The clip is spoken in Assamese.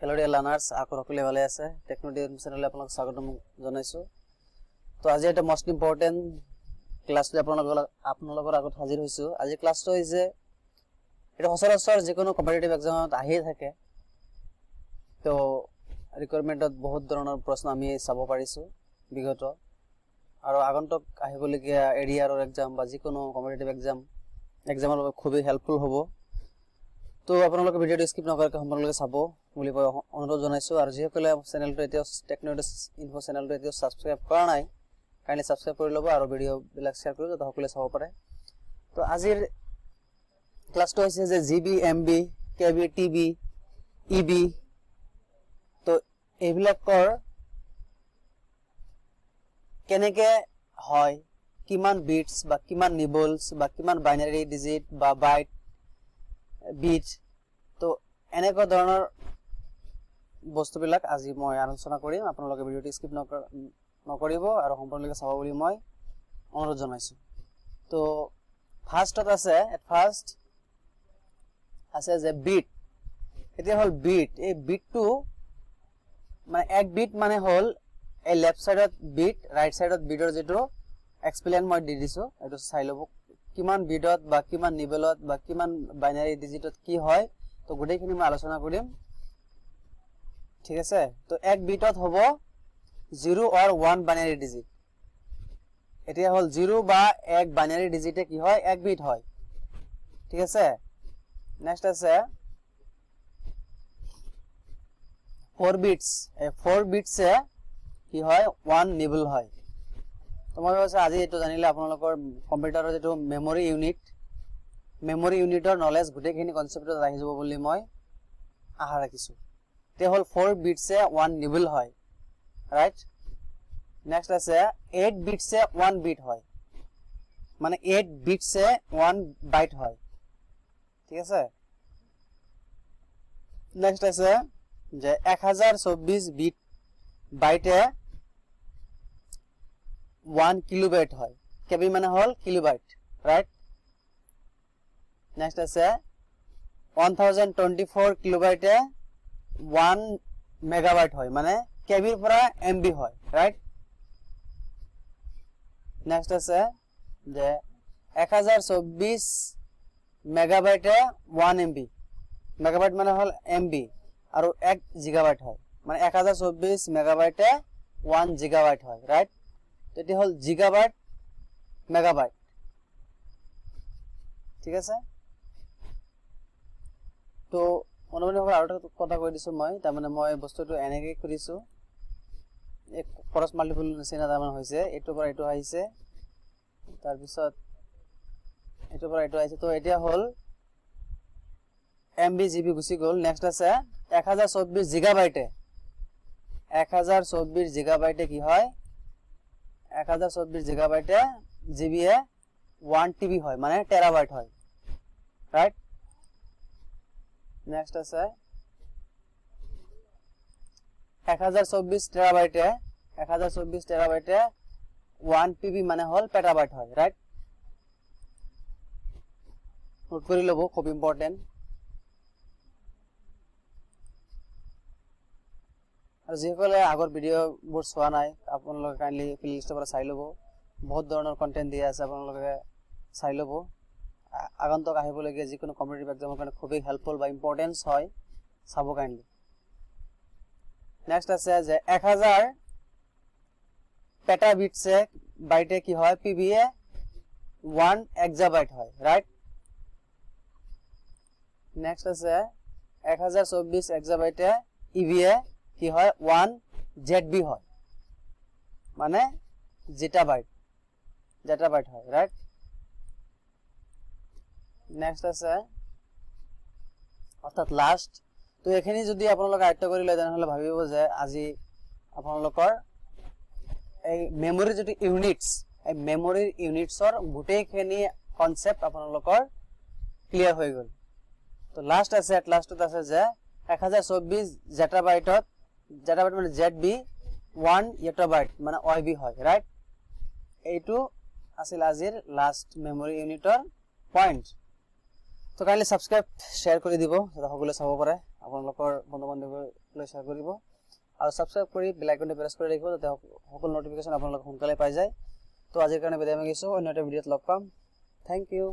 Hello dear learners, আকৌ সকলে ভালে আছে টেকনোলজি চেনেললৈ আপোনাক স্বাগতম জনাইছো তো আজি এটা মোস্ট ইম্পৰ্টেন্ট ক্লাছ লৈ আপোনালোকৰ আগত হাজিৰ হৈছো আজি ক্লাছটো হৈছে এটা সচৰাচৰ যিকোনো কম্পিটিটিভ এক্সামত আহি থাকে তো ৰিকোয়াৰমেন্টত বহুত ধৰণৰ প্ৰশ্ন আমি চাব পাৰিছো বিগত আৰু আগন্তুক আহিবলগীয়া এৰিয়াৰ এক্সাম বা যিকোনো কম্পিটিটিভ এক্সামৰ বাবে খুবই হেল্পফুল হ'ব তো আপোনালোকে ভিডিওটো স্কিপ নকৰাকৈ সম্পূৰ্ণকৈ চাব বুলি অনুৰোধ জনাইছো আৰু যিসকলে চেনেলটো এতিয়া টেকনোলজি ইনফো চেনেলটো এতিয়া সাবস্ক্ৰাইব কৰা নাই কাইন্ডলি সাবস্ক্ৰাইব কৰি ল'ব আৰু ভিডিও বিলাক শেয়াৰ কৰি যাতে সকলোৱে চাব পাৰে তো আজিৰ ক্লাছটো হৈছে যে জিবি এমবি কেবি টিবি ইবি তো এইবিলাকৰ কেনেকে হয় কিমান বিটস বা কিমান নিবলস বা কিমান বাইনাৰি ডিজিট বা বাইট বিট তো এনেকুৱা ধৰণৰ বস্তুবিলাক আজি মই আলোচনা কৰিম আপোনালোকে ভিডিওটো স্কিপ নকৰিব আৰু সম্পূৰ্ণকৈ চাব বুলি মই অনুৰোধ জনাইছো তো ফাৰ্স্টত আছে যে বিট এটা হল বিট এই বিটটো মানে এক বিট মানে হল এই লেফট সাইডত বিট ৰাইট সাইডত বিটৰ যেটো এক্সপ্লেইন মই দি দিছো এটো চাই লব কিমান বিটত বা কিমান নিবেলত বা কিমান বাইনাৰি ডিজিটত কি হয় তো গুটেইখিনি মই আলোচনা কৰিম ঠিক আছে তো এক বিটত হ'ব 0 or 1 বাইনাৰি ডিজিট এটা হল 0 বা 1 বাইনাৰি ডিজিটে কি হয় এক বিট হয় ঠিক আছে নেক্সট আছে 4 বিটস এই 4 বিটসে কি হয় 1 নিবল হয় তো মই ভাবিছো আজি এটো জানিলে আপোনালোকৰ কম্পিউটাৰৰ যেটো মেমৰি ইউনিটৰ নলেজ গুটেইখিনি কনসেপ্টত আহি যাব বুলি মই আশা ৰাখিছো তে হল 4 বিটসে 1 নিবল হয় রাইট নেক্সট আছে 8 বিটসে 1 বিট হয় মানে 8 বিটসে 1 বাইট হয় ঠিক আছে নেক্সট আছে যে 1024 বিট বাইটে 1 কিলোবাইট হয় কেবি মানে হল কিলোবাইট রাইট নেক্সট আছে 1024 কিলোবাইটে 1 মেগাবাইট হয় মানে কেবিৰ পৰা এমবি হয় রাইট নেক্সট আছে যে 1024 মেগাবাইটে 1 এমবি মেগাবাইট মানে হল এমবি আৰু 1 জিগাবাইট হয় মানে 1024 মেগাবাইটে 1 জিগাবাইট হয় ৰাইট এটি হল জিগাবাইট মেগাবাইট ঠিক আছে তো মনে হল আৰু এটা কথা কৈ দিছো মই তাৰ মানে মই বস্তুটো এনেকৈ কৰিছো এক ক্ৰস মাল্টিপল নিচিনা তাৰ মানে হৈছে এটো পৰা এটো আহিছে তাৰ পিছত এটো পৰা এটো আহিছে তো এতিয়া হল এমবি জিবি গুছি গল নেক্সট আছে 1024 জিগাবাইটে 1024 জিগাবাইটে কি হয় 1024 জিগাবাইটে জিবি এ 1 টিবি হয় মানে টেরাবাইট হয় রাইট নেক্সট আছে 1024 টেরাবাইটে 1 পিবি মানে হল পেটাবাইট হয় রাইট নোট কৰি লব খুব ইম্পৰ্টেন্ট আৰু যিসকলে আগৰ ভিডিওবোৰ চোৱা নাই আপোনালোকে কাইন্ডলি প্লেলিষ্টৰ পৰা চাই লব বহুত ধৰণৰ কন্টেন্ট দিয়া আছে আপোনালোকে চাই লব আগন্তুক আহিবলগীয়া যিকোনো কম্পিটিটিভ এক্সামৰ কাৰণে খুবই হেল্পফুল বা ইম্পৰ্টেন্স হয় চাব কাইন্ডলি নেক্সট আছে যে 1000 পেটাবিটসে বাইটে কি হয় পিবিএ 1 এক্সাবাইট হয় রাইট নেক্সট আছে 1024 এক্সাবাইটে ইভিএ কি হয় 1 জেডবি হয় মানে জেটাবাইট হয় রাইট নেক্সট আছে অর্থাৎ লাস্ট তো এখানে যদি আপোনালোকে আয়ত্ত কৰি লয় তেনেহলে ভাবিব যে আজি আপোনালোকৰ এই মেমৰি যেটো ইউনিটস এই মেমৰি ইউনিটসৰ গুটেইখিনি কনসেপ্ট আপোনালোকৰ ক্লিয়াৰ হৈ গল তো লাস্ট আছে এট লাস্টত আছে যে 1024 জেটাবাইট মানে জেডবি 1 ইটাবাইট মানে ওআইবি হয় রাইট এইটো আছিল আজিৰ লাস্ট মেমৰি ইউনিটৰ পইণ্ট তো কাইন্ডলি সাবস্ক্ৰাইব শেয়াৰ কৰি দিব যাতে সকলোৱে চাব পাৰে আপোনালোকৰ বন্ধু-বান্ধৱীলৈ শ্বেয়াৰ কৰিব আৰু সাবস্ক্ৰাইব কৰি বেল আইকনটো প্ৰেছ কৰি ৰাখিব যাতে সকলো নটিফিকেশন আপোনালোকক সোনকালে পাই যায় তো আজিৰ কাৰণে বিদায় মাগিছো অন্য এটা ভিডিঅ'ত লগ পাম থ্যাংক ইউ